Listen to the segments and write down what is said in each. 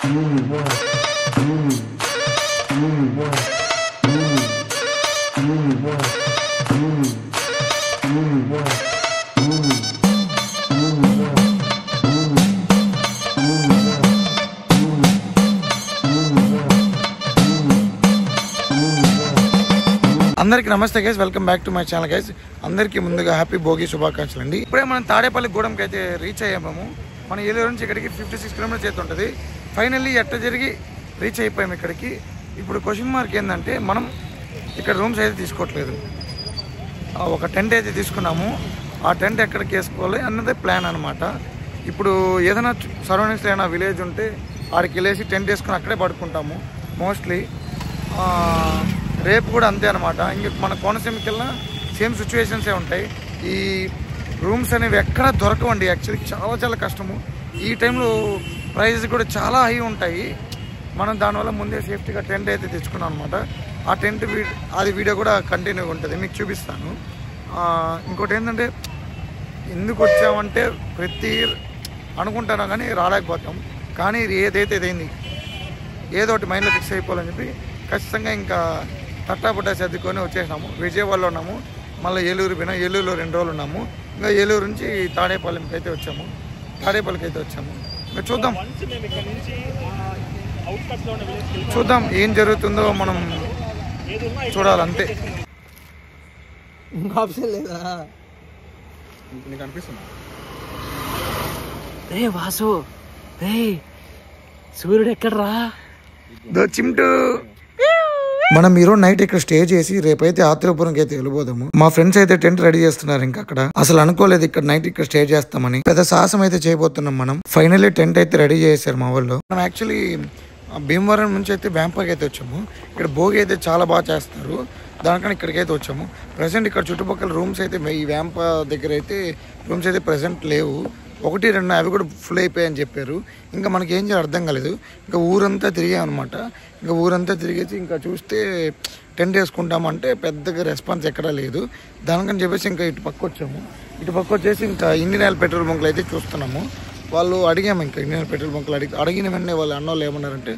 అందరికీ నమస్తే guys, welcome back to my channel guys. అందరికీ ముందుగా హ్యాపీ భోగి శుభాకాంక్షలు అండి. ఇప్పుడే మనం తాడేపల్లి గూడెంకి అయితే రీచ్ అయ్యాము. మన ఏలూరు నుంచి ఇక్కడికి 56 కిలోమీటర్స్ అయితే ఉంటుంది. ఫైనల్లీ ఎట్ట జరిగి రీచ్ అయిపోయాము ఇక్కడికి. ఇప్పుడు క్వశ్చన్ మార్క్ ఏంటంటే, మనం ఇక్కడ రూమ్స్ అయితే తీసుకోవట్లేదు. ఒక టెంట్ అయితే తీసుకున్నాము. ఆ టెంట్ ఎక్కడికి వేసుకోవాలి అన్నదే ప్లాన్ అనమాట. ఇప్పుడు ఏదైనా సరౌండింగ్స్లో ఏదైనా విలేజ్ ఉంటే ఆడికి వెళ్ళేసి టెంట్ వేసుకుని అక్కడే పడుకుంటాము మోస్ట్లీ. రేపు కూడా అంతే అనమాట. ఇంక మన కోనసీమకి వెళ్ళినా సేమ్ సిచ్యువేషన్సే ఉంటాయి. ఈ రూమ్స్ అనేవి ఎక్కడ దొరకవండి. యాక్చువల్లీ చాలా చాలా కష్టము. ఈ టైంలో ప్రైజెస్ కూడా చాలా హై ఉంటాయి. మనం దానివల్ల ముందే సేఫ్టీగా టెంట్ అయితే తెచ్చుకున్నాం అనమాట. ఆ టెంట్ అది వీడియో కూడా కంటిన్యూగా ఉంటుంది, మీకు చూపిస్తాను. ఇంకోటి ఏంటంటే, ఎందుకు వచ్చామంటే ప్రతి అనుకుంటాను కానీ రాలేకపోతాం. కానీ ఏదైతే ఇదైంది, ఏదో ఒకటి మైండ్లో ఫిక్స్ అయిపోవాలని చెప్పి ఖచ్చితంగా ఇంకా తట్టాపుట్టా సర్దుకొని వచ్చేసినాము. విజయవాడలో ఉన్నాము, మళ్ళీ ఏలూరు పోయినా. ఏలూరులో 2 రోజులు ఉన్నాము. ఇంకా ఏలూరు నుంచి తాడేపల్లికి అయితే వచ్చాము. ఇంకా చూద్దాం ఏం జరుగుతుందో మనం చూడాలంతే. ఇంకా ఆప్షన్ లేదా? నీకు అనిపిస్తుంది రే వాసు, రే సూర్యుడు ఎక్కడరా చిమ్టు. మనం ఈరోజు నైట్ ఇక్కడ స్టే చేసి రేపైతే ఆత్రేయపురంకి అయితే వెళ్ళిపోదాము. మా ఫ్రెండ్స్ అయితే టెంట్ రెడీ చేస్తున్నారు. ఇంకా అక్కడ అసలు అనుకోలేదు ఇక్కడ నైట్ ఇక్కడ స్టే చేస్తామని. పెద్ద సాహసం అయితే చేయబోతున్నాం మనం. ఫైనల్లీ టెంట్ అయితే రెడీ చేశారు మా వాళ్ళు. మనం యాక్చువల్లీ భీమవరం నుంచి అయితే వ్యాంపాకి అయితే వచ్చాము. ఇక్కడ భోగి అయితే చాలా బాగా చేస్తారు. దానికన్నా ఇక్కడికైతే వచ్చాము. ప్రజెంట్ ఇక్కడ చుట్టుపక్కల రూమ్స్ అయితే ఈ వ్యాంప దగ్గర అయితే రూమ్స్ అయితే ప్రజెంట్ లేవు. 1-2 అవి కూడా ఫుల్ అయిపోయాయని చెప్పారు. ఇంకా మనకి ఏం చేయాలి అర్థం కాలేదు. ఇంకా ఊరంతా తిరిగామన్నమాట. ఇంకా ఊరంతా తిరిగేసి ఇంకా చూస్తే టెంట్ వేసుకుంటామంటే పెద్దగా రెస్పాన్స్ ఎక్కడా లేదు. దానికని చెప్పేసి ఇంకా ఇటు పక్క వచ్చేసి ఇంకా ఇండియన్ ఆయిల్ పెట్రోల్ బంకులు అయితే చూస్తున్నాము. వాళ్ళు అడిగాము, ఇంకా ఇండియన్ ఆయిల్ పెట్రోల్ బంకులు అడిగిన వెంటనే వాళ్ళు అన్నోళ్ళు ఏమన్నారంటే,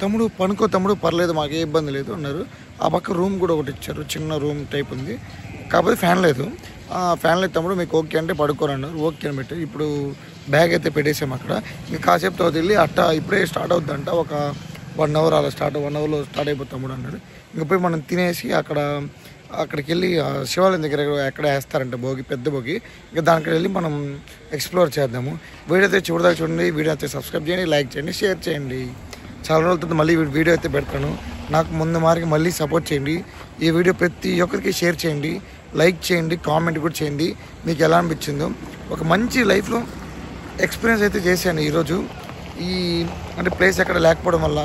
తమ్ముడు పనుకో తమ్ముడు, పర్లేదు, మాకు ఏ ఇబ్బంది లేదు అన్నారు. ఆ పక్క రూమ్ కూడా ఒకటి ఇచ్చారు, చిన్న రూమ్ టైప్ ఉంది. కాకపోతే ఫ్యాన్ లేదు తమ్ముడు, మీకు ఓకే అంటే పడుకోరు అన్నారు. ఓకే అని పెట్టి ఇప్పుడు బ్యాగ్ అయితే పెట్టేసాము అక్కడ. ఇంకా కాసేపు తర్వాత వెళ్ళి ఇప్పుడే స్టార్ట్ అవుతుందంట. ఒక 1 అవర్ అలా 1 అవర్లో స్టార్ట్ అయిపోతుంది తమ్ముడు అన్నాడు. ఇంకా పోయి మనం తినేసి అక్కడికి వెళ్ళి శివాలయం దగ్గర ఎక్కడ వేస్తారంట భోగి, పెద్ద భోగి. ఇంకా దానికి వెళ్ళి మనం ఎక్స్ప్లోర్ చేద్దాము. వీడియో అయితే చివరిదాకా చూడండి. వీడియో అయితే సబ్స్క్రైబ్ చేయండి, లైక్ చేయండి, షేర్ చేయండి. చాలా రోజులతో మళ్ళీ వీడియో అయితే పెడతాను. నాకు ముందు మారికి మళ్ళీ సపోర్ట్ చేయండి. ఈ వీడియో ప్రతి ఒక్కరికి షేర్ చేయండి, లైక్ చేయండి, కామెంట్ కూడా చేయండి. మీకు ఎలా అనిపించిందో. ఒక మంచి లైఫ్లో ఎక్స్పీరియన్స్ అయితే చేశాను ఈరోజు. అంటే ప్లేస్ ఎక్కడ లేకపోవడం వల్ల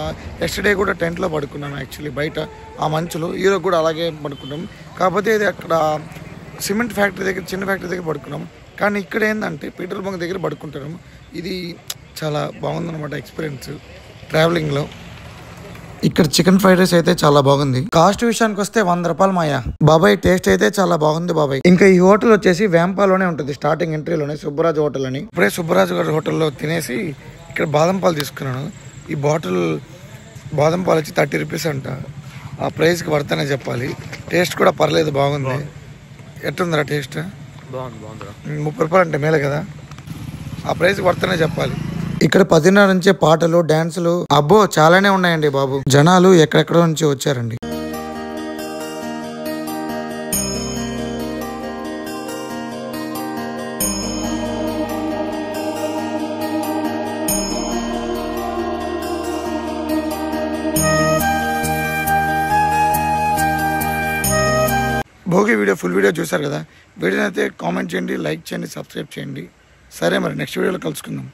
ఎస్టర్డే కూడా టెంట్లో పడుకున్నాను. యాక్చువల్లీ బయట ఆ మంచులో. ఈరోజు కూడా అలాగే పడుకున్నాం. కాకపోతే ఇది అక్కడ సిమెంట్ ఫ్యాక్టరీ దగ్గర, చిన్న ఫ్యాక్టరీ దగ్గర పడుకున్నాం. కానీ ఇక్కడ ఏంటంటే పెట్రోల్ బంక్ దగ్గర పడుకుంటాము. ఇది చాలా బాగుందన్నమాట ఎక్స్పీరియన్స్ ట్రావెలింగ్లో. ఇక్కడ చికెన్ ఫ్రైడ్ రైస్ అయితే చాలా బాగుంది. కాస్ట్ విషయానికి వస్తే 100 రూపాయలు మాయా. బాబాయ్ టేస్ట్ అయితే చాలా బాగుంది బాబాయ్. ఇంకా ఈ హోటల్ వచ్చేసి వ్యాంపాలోనే ఉంటుంది, స్టార్టింగ్ ఎంట్రీలోనే సుబ్బరాజు హోటల్ అని. ఇప్పుడే సుబ్బరాజు గారి హోటల్లో తినేసి ఇక్కడ బాదం పాలు తీసుకున్నాను. ఈ బాటిల్ బాదం పాలు వచ్చి 30 రూపీస్ అంట. ఆ ప్రైస్కి వర్తనే చెప్పాలి. టేస్ట్ కూడా పర్లేదు, బాగుంది. ఎట్టుందిరా టేస్ట్? 30 రూపాయలు అంటే మేలే కదా. ఆ ప్రైస్కి వర్తనే చెప్పాలి. ఇక్కడ 10:30 నుంచే పాటలు, డాన్సులు, అబ్బో చాలానే ఉన్నాయండి బాబు. జనాలు ఎక్కడెక్కడ నుంచి వచ్చారండి. భోగి వీడియో ఫుల్ వీడియో చూసారు కదా. వీడియోని అయితే కామెంట్ చేయండి, లైక్ చేయండి, సబ్స్క్రైబ్ చేయండి. సరే మరి నెక్స్ట్ వీడియోలో కలుసుకుందాం.